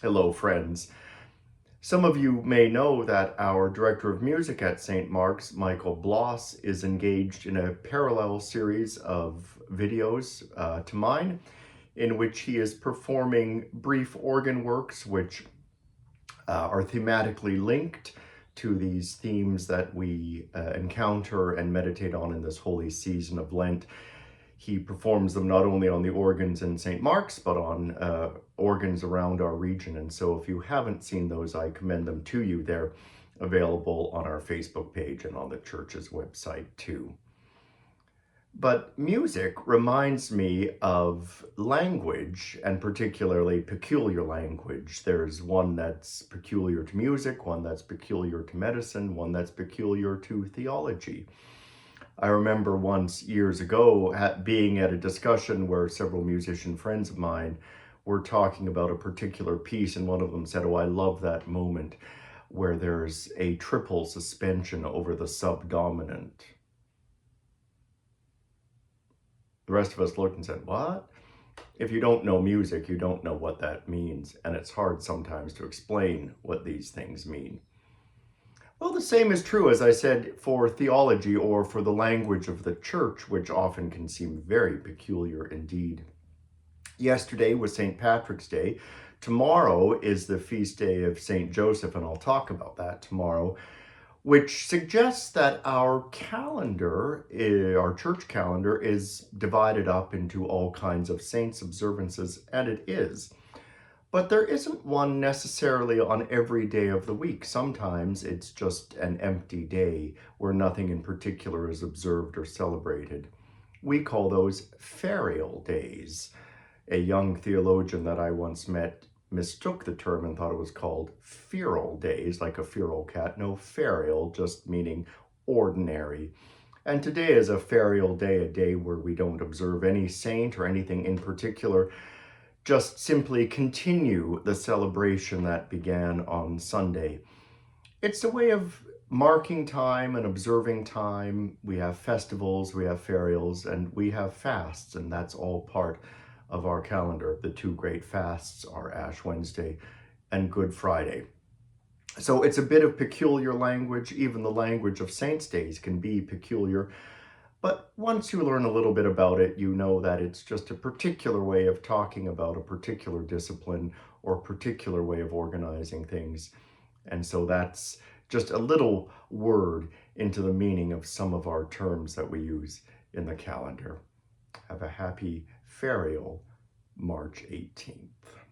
Hello, friends. Some of you may know that our director of music at St. Mark's, Michael Bloss, is engaged in a parallel series of videos to mine, in which he is performing brief organ works which are thematically linked to these themes that we encounter and meditate on in this holy season of Lent. He performs them not only on the organs in St. Mark's, but on organs around our region. And so if you haven't seen those, I commend them to you. They're available on our Facebook page and on the church's website too. But music reminds me of language, and particularly peculiar language. There's one that's peculiar to music, one that's peculiar to medicine, one that's peculiar to theology. I remember once years ago being at a discussion where several musician friends of mine were talking about a particular piece, and one of them said, "Oh, I love that moment where there's a triple suspension over the subdominant." The rest of us looked and said, "What?" If you don't know music, you don't know what that means, and it's hard sometimes to explain what these things mean. Well, the same is true, as I said, for theology or for the language of the church, which often can seem very peculiar indeed. Yesterday was St. Patrick's Day. Tomorrow is the feast day of St. Joseph, and I'll talk about that tomorrow, which suggests that our calendar, our church calendar, is divided up into all kinds of saints' observances, and it is. But there isn't one necessarily on every day of the week. Sometimes it's just an empty day where nothing in particular is observed or celebrated. We call those ferial days. A young theologian that I once met mistook the term and thought it was called feral days, like a feral cat. No, ferial, just meaning ordinary. And today is a ferial day, a day where we don't observe any saint or anything in particular, just simply continue the celebration that began on Sunday. It's a way of marking time and observing time. We have festivals, we have ferials, and we have fasts, and that's all part of our calendar. The two great fasts are Ash Wednesday and Good Friday. So it's a bit of peculiar language. Even the language of saints' days can be peculiar. But once you learn a little bit about it, you know that it's just a particular way of talking about a particular discipline or a particular way of organizing things. And so that's just a little word into the meaning of some of our terms that we use in the calendar. Have a happy ferial March 18th.